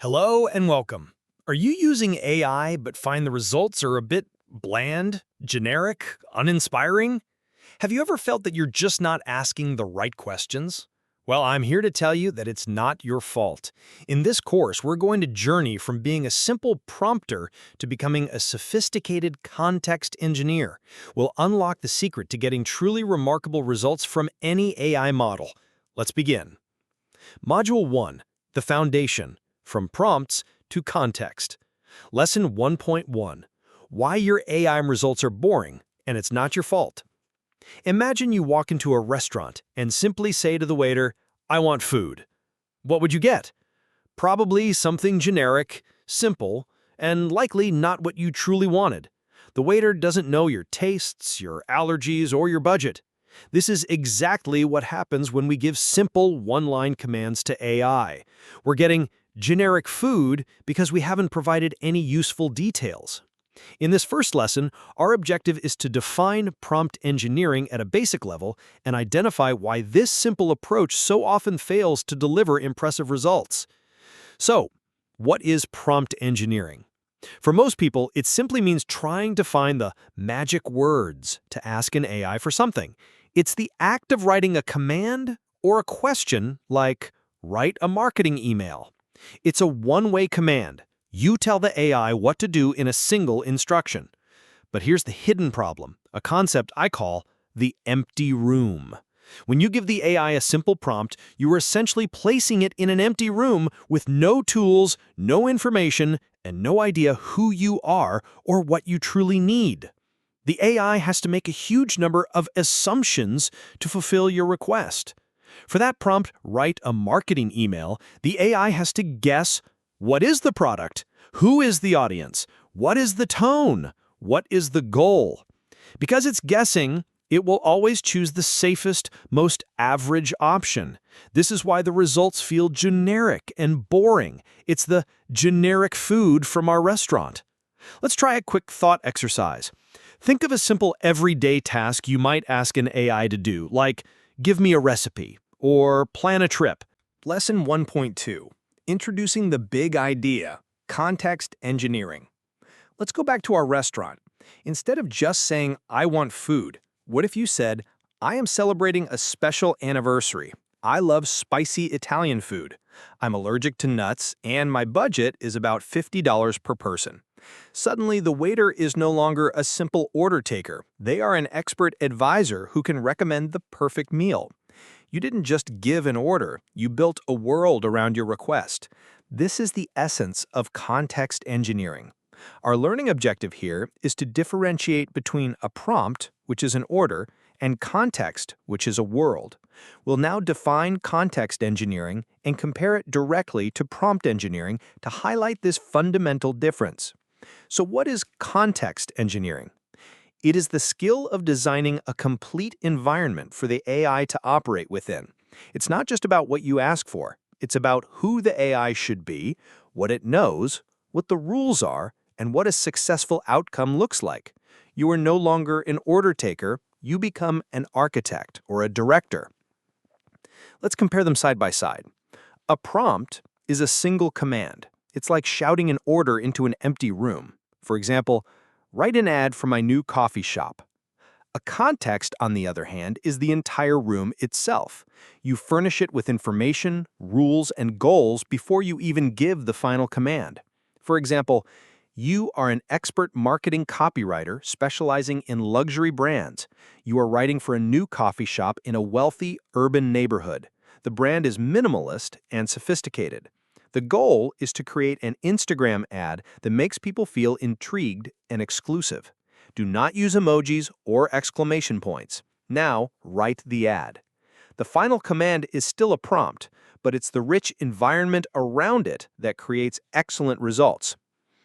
Hello and welcome. Are you using AI but find the results are a bit bland, generic, uninspiring? Have you ever felt that you're just not asking the right questions? Well, I'm here to tell you that it's not your fault. In this course, we're going to journey from being a simple prompter to becoming a sophisticated context engineer. We'll unlock the secret to getting truly remarkable results from any AI model. Let's begin. Module 1, the foundation. From prompts to context. Lesson 1.1. Why your AI results are boring, and it's not your fault. Imagine you walk into a restaurant and simply say to the waiter, "I want food." What would you get? Probably something generic, simple, and likely not what you truly wanted. The waiter doesn't know your tastes, your allergies, or your budget. This is exactly what happens when we give simple one-line commands to AI. We're getting generic food because we haven't provided any useful details. In this first lesson, our objective is to define prompt engineering at a basic level and identify why this simple approach so often fails to deliver impressive results. So, what is prompt engineering? For most people, it simply means trying to find the magic words to ask an AI for something. It's the act of writing a command or a question like, "Write a marketing email." It's a one-way command. You tell the AI what to do in a single instruction. But here's the hidden problem, a concept I call the empty room. When you give the AI a simple prompt, you are essentially placing it in an empty room with no tools, no information, and no idea who you are or what you truly need. The AI has to make a huge number of assumptions to fulfill your request. For that prompt, "Write a marketing email," the AI has to guess, what is the product? Who is the audience? What is the tone? What is the goal? Because it's guessing, it will always choose the safest, most average option. This is why the results feel generic and boring. It's the generic food from our restaurant. Let's try a quick thought exercise. Think of a simple everyday task you might ask an AI to do, like, "Give me a recipe," or "Plan a trip." Lesson 1.2. Introducing the big idea, context engineering. Let's go back to our restaurant. Instead of just saying, "I want food," what if you said, "I am celebrating a special anniversary. I love spicy Italian food. I'm allergic to nuts, and my budget is about $50 per person." Suddenly, the waiter is no longer a simple order taker. They are an expert advisor who can recommend the perfect meal. You didn't just give an order, you built a world around your request. This is the essence of context engineering. Our learning objective here is to differentiate between a prompt, which is an order, and context, which is a world. We'll now define context engineering and compare it directly to prompt engineering to highlight this fundamental difference. So what is context engineering? It is the skill of designing a complete environment for the AI to operate within. It's not just about what you ask for. It's about who the AI should be, what it knows, what the rules are, and what a successful outcome looks like. You are no longer an order taker, you become an architect or a director. Let's compare them side by side. A prompt is a single command. It's like shouting an order into an empty room. For example, "Write an ad for my new coffee shop." A context, on the other hand, is the entire room itself. You furnish it with information, rules, and goals before you even give the final command. For example, you are an expert marketing copywriter specializing in luxury brands. You are writing for a new coffee shop in a wealthy, urban neighborhood. The brand is minimalist and sophisticated. The goal is to create an Instagram ad that makes people feel intrigued and exclusive. Do not use emojis or exclamation points. Now, write the ad. The final command is still a prompt, but it's the rich environment around it that creates excellent results.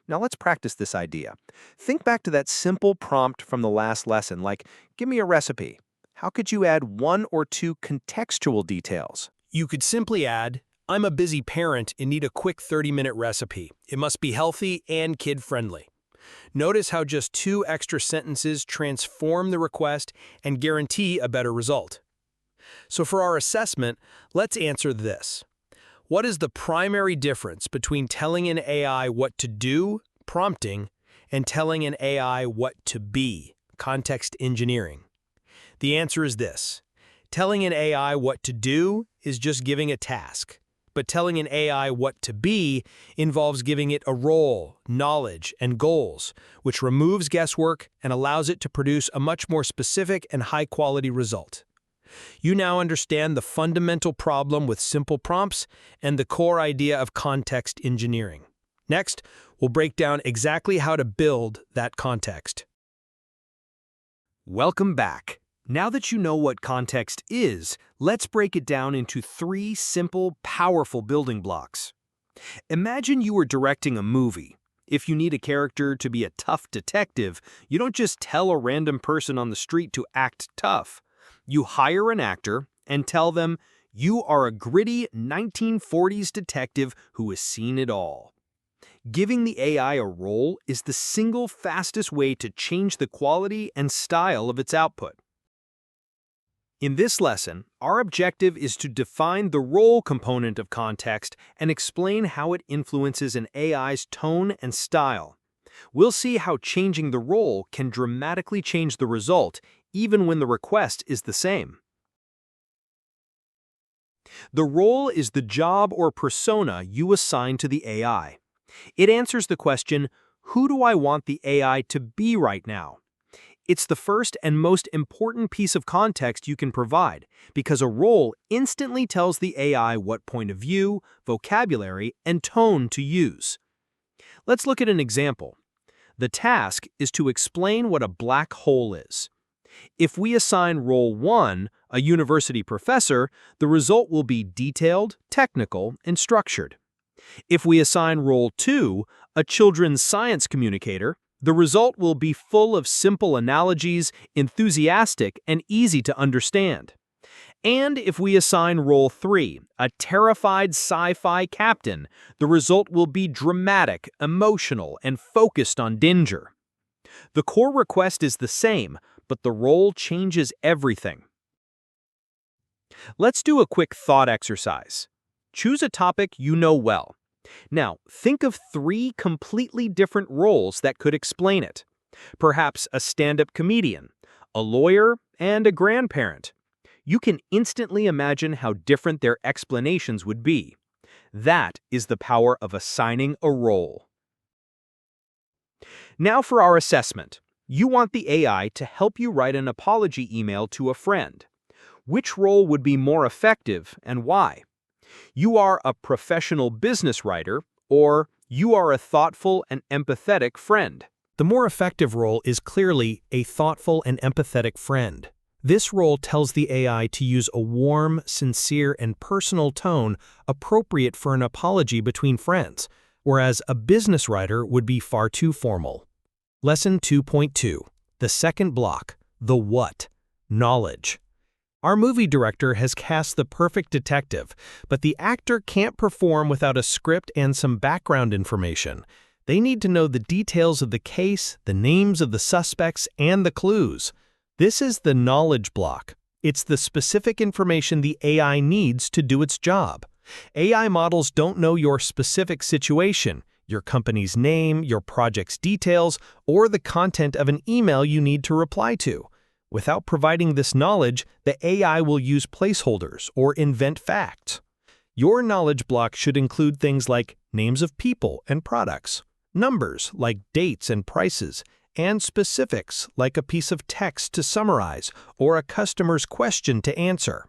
Now let's practice this idea. Think back to that simple prompt from the last lesson, like, "Give me a recipe." How could you add one or two contextual details? You could simply add, "I'm a busy parent and need a quick 30-minute recipe. It must be healthy and kid-friendly." Notice how just 2 extra sentences transform the request and guarantee a better result. So for our assessment, let's answer this. What is the primary difference between telling an AI what to do, prompting, and telling an AI what to be, context engineering? The answer is this. Telling an AI what to do is just giving a task, but telling an AI what to be involves giving it a role, knowledge, and goals, which removes guesswork and allows it to produce a much more specific and high-quality result. You now understand the fundamental problem with simple prompts and the core idea of context engineering. Next, we'll break down exactly how to build that context. Welcome back. Now that you know what context is, let's break it down into 3 simple, powerful building blocks. Imagine you were directing a movie. If you need a character to be a tough detective, you don't just tell a random person on the street to act tough. You hire an actor and tell them, you are a gritty 1940s detective who has seen it all. Giving the AI a role is the single fastest way to change the quality and style of its output. In this lesson, our objective is to define the role component of context and explain how it influences an AI's tone and style. We'll see how changing the role can dramatically change the result, even when the request is the same. The role is the job or persona you assign to the AI. It answers the question, who do I want the AI to be right now? It's the first and most important piece of context you can provide, because a role instantly tells the AI what point of view, vocabulary, and tone to use. Let's look at an example. The task is to explain what a black hole is. If we assign role 1, a university professor, the result will be detailed, technical, and structured. If we assign role 2, a children's science communicator, the result will be full of simple analogies, enthusiastic, and easy to understand. And if we assign role 3, a terrified sci-fi captain, the result will be dramatic, emotional, and focused on danger. The core request is the same, but the role changes everything. Let's do a quick thought exercise. Choose a topic you know well. Now, think of 3 completely different roles that could explain it. Perhaps a stand-up comedian, a lawyer, and a grandparent. You can instantly imagine how different their explanations would be. That is the power of assigning a role. Now for our assessment. You want the AI to help you write an apology email to a friend. Which role would be more effective and why? You are a professional business writer, or you are a thoughtful and empathetic friend. The more effective role is clearly a thoughtful and empathetic friend. This role tells the AI to use a warm, sincere, and personal tone appropriate for an apology between friends, whereas a business writer would be far too formal. Lesson 2.2. The second block, the what? Knowledge. Our movie director has cast the perfect detective, but the actor can't perform without a script and some background information. They need to know the details of the case, the names of the suspects, and the clues. This is the knowledge block. It's the specific information the AI needs to do its job. AI models don't know your specific situation, your company's name, your project's details, or the content of an email you need to reply to. Without providing this knowledge, the AI will use placeholders or invent facts. Your knowledge block should include things like names of people and products, numbers like dates and prices, and specifics like a piece of text to summarize or a customer's question to answer.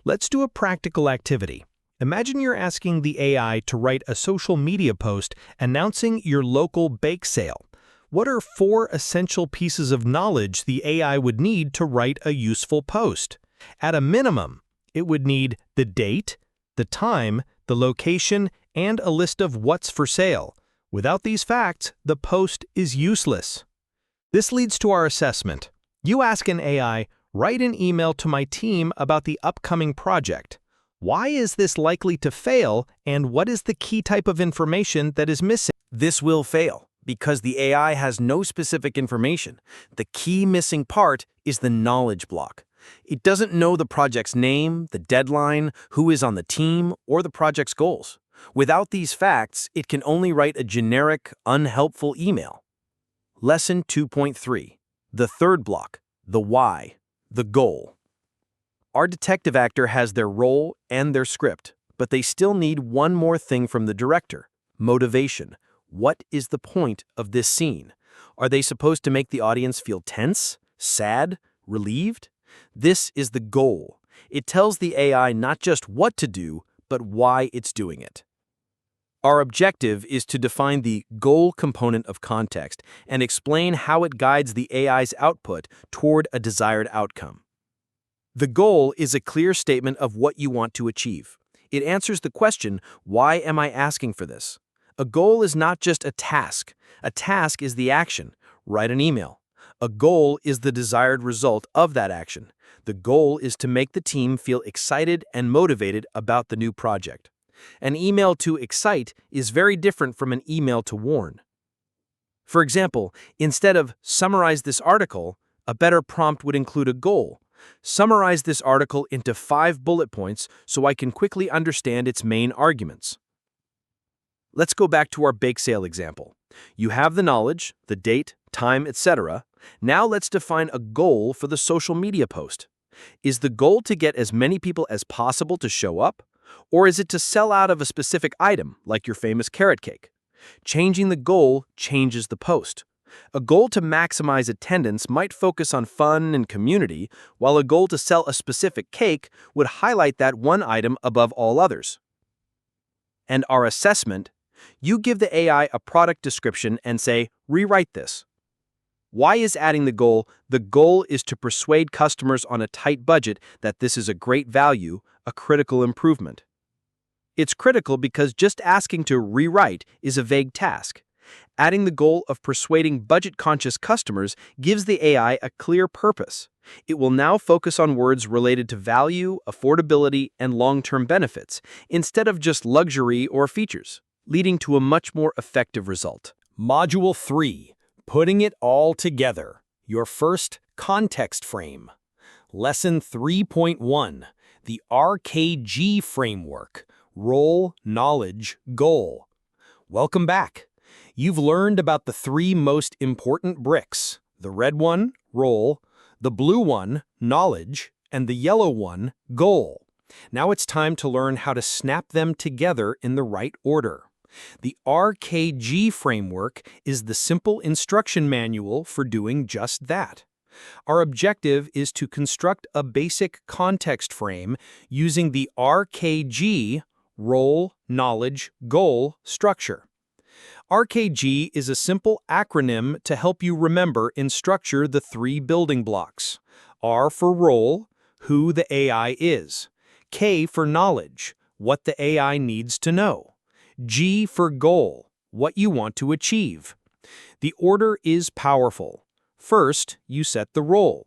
Let's do a practical activity. Imagine you're asking the AI to write a social media post announcing your local bake sale. What are 4 essential pieces of knowledge the AI would need to write a useful post? At a minimum, it would need the date, the time, the location, and a list of what's for sale. Without these facts, the post is useless. This leads to our assessment. You ask an AI, write an email to my team about the upcoming project. Why is this likely to fail, and what is the key type of information that is missing? This will fail because the AI has no specific information. The key missing part is the knowledge block. It doesn't know the project's name, the deadline, who is on the team, or the project's goals. Without these facts, it can only write a generic, unhelpful email. Lesson 2.3. The third block, the why, the goal. Our detective actor has their role and their script, but they still need one more thing from the director: motivation. What is the point of this scene? Are they supposed to make the audience feel tense, sad, relieved? This is the goal. It tells the AI not just what to do, but why it's doing it. Our objective is to define the goal component of context and explain how it guides the AI's output toward a desired outcome. The goal is a clear statement of what you want to achieve. It answers the question, why am I asking for this? A goal is not just a task. A task is the action. Write an email. A goal is the desired result of that action. The goal is to make the team feel excited and motivated about the new project. An email to excite is very different from an email to warn. For example, instead of "summarize this article," a better prompt would include a goal. Summarize this article into 5 bullet points so I can quickly understand its main arguments. Let's go back to our bake sale example. You have the knowledge, the date, time, etc. Now let's define a goal for the social media post. Is the goal to get as many people as possible to show up? Or is it to sell out of a specific item, like your famous carrot cake? Changing the goal changes the post. A goal to maximize attendance might focus on fun and community, while a goal to sell a specific cake would highlight that one item above all others. And our assessment: you give the AI a product description and say, rewrite this. Why is adding the goal? The goal is to persuade customers on a tight budget that this is a great value, a critical improvement. It's critical because just asking to rewrite is a vague task. Adding the goal of persuading budget-conscious customers gives the AI a clear purpose. It will now focus on words related to value, affordability, and long-term benefits, instead of just luxury or features, leading to a much more effective result. Module 3. Putting it all together. Your first context frame. Lesson 3.1. The R.K.G. framework. Role, knowledge, goal. Welcome back. You've learned about the 3 most important bricks: the red one, role; the blue one, knowledge; and the yellow one, goal. Now it's time to learn how to snap them together in the right order. The R.K.G. framework is the simple instruction manual for doing just that. Our objective is to construct a basic context frame using the R.K.G. role, knowledge, goal structure. R.K.G. is a simple acronym to help you remember and structure the 3 building blocks. R for role, who the AI is. K for knowledge, what the AI needs to know. G for goal, what you want to achieve. The order is powerful. First, you set the role.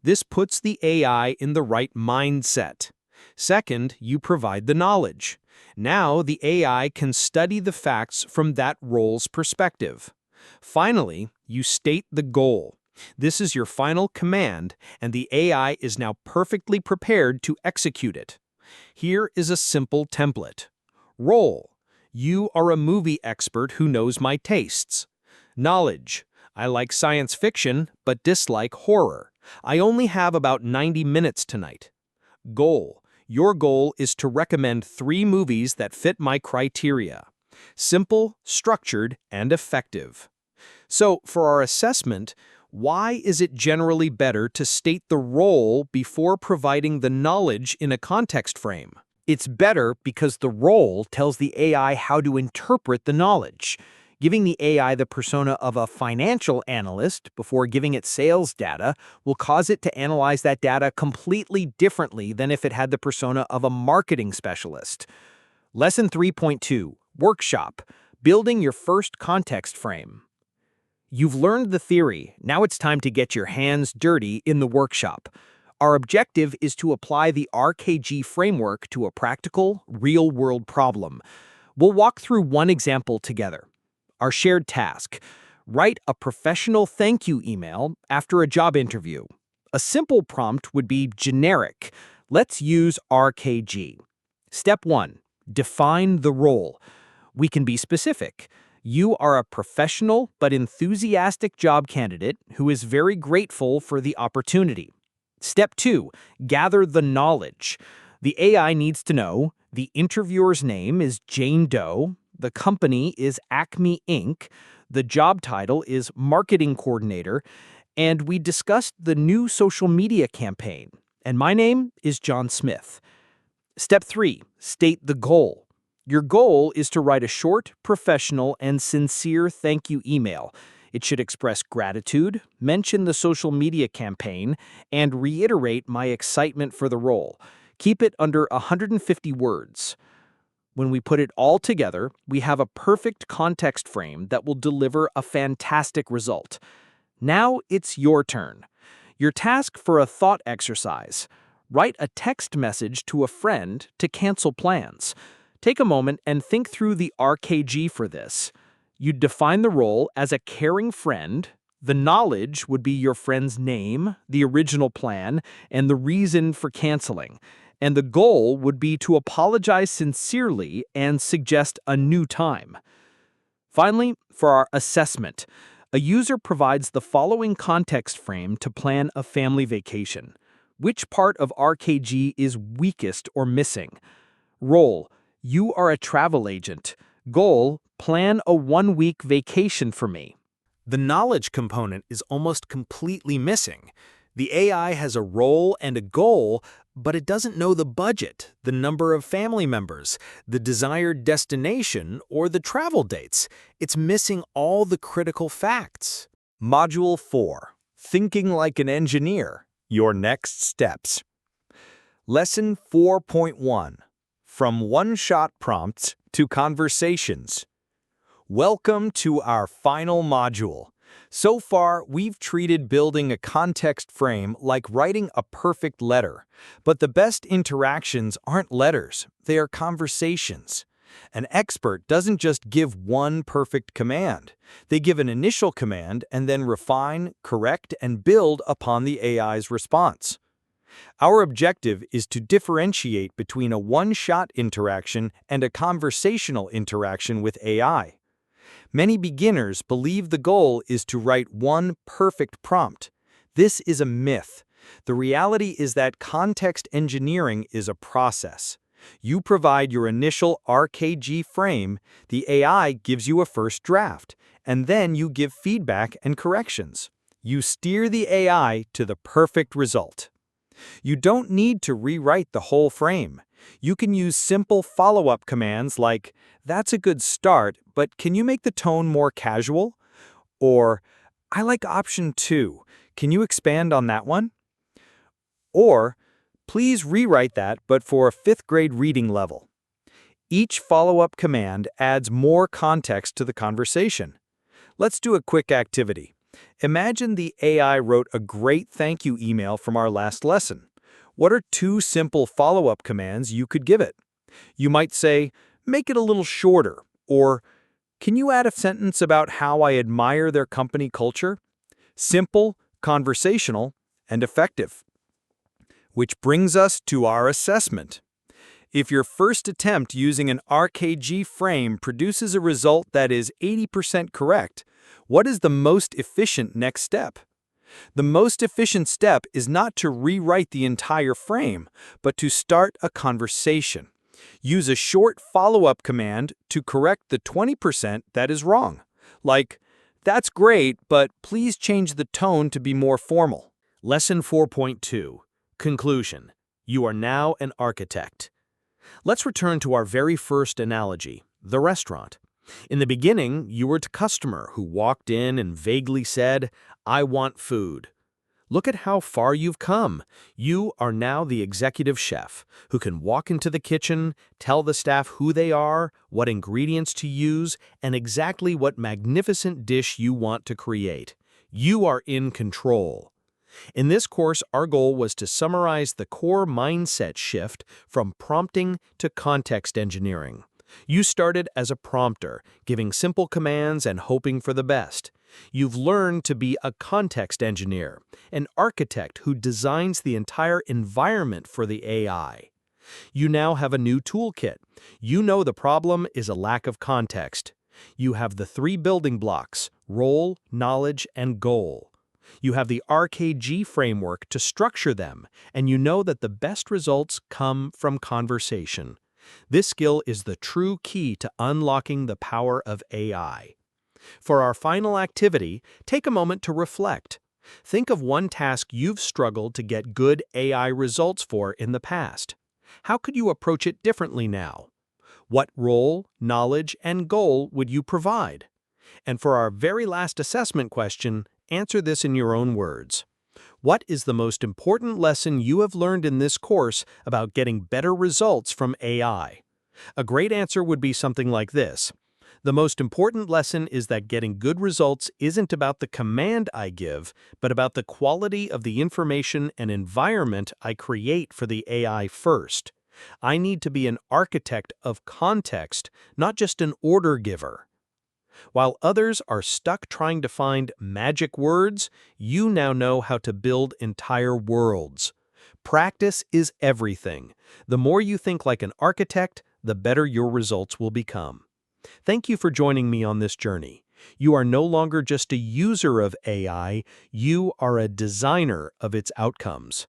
This puts the AI in the right mindset. Second, you provide the knowledge. Now the AI can study the facts from that role's perspective. Finally, you state the goal. This is your final command, and the AI is now perfectly prepared to execute it. Here is a simple template. Role: you are a movie expert who knows my tastes. Knowledge: I like science fiction but dislike horror. I only have about 90 minutes tonight. Goal: your goal is to recommend 3 movies that fit my criteria. Simple, structured, and effective. So, for our assessment, why is it generally better to state the role before providing the knowledge in a context frame? It's better because the role tells the AI how to interpret the knowledge. Giving the AI the persona of a financial analyst before giving it sales data will cause it to analyze that data completely differently than if it had the persona of a marketing specialist. Lesson 3.2, Workshop, Building Your First Context Frame. You've learned the theory. Now it's time to get your hands dirty in the workshop. Our objective is to apply the R.K.G. framework to a practical, real-world problem. We'll walk through one example together. Our shared task: write a professional thank you email after a job interview. A simple prompt would be generic. Let's use R.K.G. Step 1. Define the role. We can be specific. You are a professional but enthusiastic job candidate who is very grateful for the opportunity. Step 2. Gather the knowledge. The AI needs to know the interviewer's name is Jane Doe, the company is Acme Inc., the job title is Marketing Coordinator, and we discussed the new social media campaign. And my name is John Smith. Step 3. State the goal. Your goal is to write a short, professional, and sincere thank you email. It should express gratitude, mention the social media campaign, and reiterate my excitement for the role. Keep it under 150 words. When we put it all together, we have a perfect context frame that will deliver a fantastic result. Now it's your turn. Your task for a thought exercise. Write a text message to a friend to cancel plans. Take a moment and think through the R.K.G. for this. You'd define the role as a caring friend. The knowledge would be your friend's name, the original plan, and the reason for canceling. And the goal would be to apologize sincerely and suggest a new time. Finally, for our assessment, a user provides the following context frame to plan a family vacation. Which part of R.K.G. is weakest or missing? Role: you are a travel agent. Goal: plan a 1-week vacation for me. The knowledge component is almost completely missing. The AI has a role and a goal, but it doesn't know the budget, the number of family members, the desired destination, or the travel dates. It's missing all the critical facts. Module 4. Thinking like an engineer. Your next steps. Lesson 4.1. From one-shot prompts to conversations. Welcome to our final module. So far, we've treated building a context frame like writing a perfect letter. But the best interactions aren't letters, they are conversations. An expert doesn't just give one perfect command. They give an initial command and then refine, correct, and build upon the AI's response. Our objective is to differentiate between a one-shot interaction and a conversational interaction with AI. Many beginners believe the goal is to write one perfect prompt. This is a myth. The reality is that context engineering is a process. You provide your initial R.K.G. frame, the AI gives you a first draft, and then you give feedback and corrections. You steer the AI to the perfect result. You don't need to rewrite the whole frame. You can use simple follow-up commands like, "That's a good start, but can you make the tone more casual?" Or, "I like option 2. Can you expand on that one?" Or, "Please rewrite that, but for a 5th grade reading level." Each follow-up command adds more context to the conversation. Let's do a quick activity. Imagine the AI wrote a great thank you email from our last lesson. What are 2 simple follow-up commands you could give it? You might say, "Make it a little shorter," or, "Can you add a sentence about how I admire their company culture?" Simple, conversational, and effective. Which brings us to our assessment. If your first attempt using an R.K.G. frame produces a result that is 80% correct, what is the most efficient next step? The most efficient step is not to rewrite the entire frame, but to start a conversation. Use a short follow-up command to correct the 20% that is wrong. Like, "That's great, but please change the tone to be more formal." Lesson 4.2. Conclusion. You are now an architect. Let's return to our very first analogy, the restaurant. In the beginning, you were a customer who walked in and vaguely said, "I want food." Look at how far you've come. You are now the executive chef who can walk into the kitchen, tell the staff who they are, what ingredients to use, and exactly what magnificent dish you want to create. You are in control. In this course, our goal was to summarize the core mindset shift from prompting to context engineering. You started as a prompter, giving simple commands and hoping for the best. You've learned to be a context engineer, an architect who designs the entire environment for the AI. You now have a new toolkit. You know the problem is a lack of context. You have the three building blocks: role, knowledge, and goal. You have the R.K.G framework to structure them, and you know that the best results come from conversation. This skill is the true key to unlocking the power of AI. For our final activity, take a moment to reflect. Think of one task you've struggled to get good AI results for in the past. How could you approach it differently now? What role, knowledge, and goal would you provide? And for our very last assessment question, answer this in your own words. What is the most important lesson you have learned in this course about getting better results from AI? A great answer would be something like this. The most important lesson is that getting good results isn't about the command I give, but about the quality of the information and environment I create for the AI first. I need to be an architect of context, not just an order giver. While others are stuck trying to find magic words, you now know how to build entire worlds. Practice is everything. The more you think like an architect, the better your results will become. Thank you for joining me on this journey. You are no longer just a user of AI, you are a designer of its outcomes.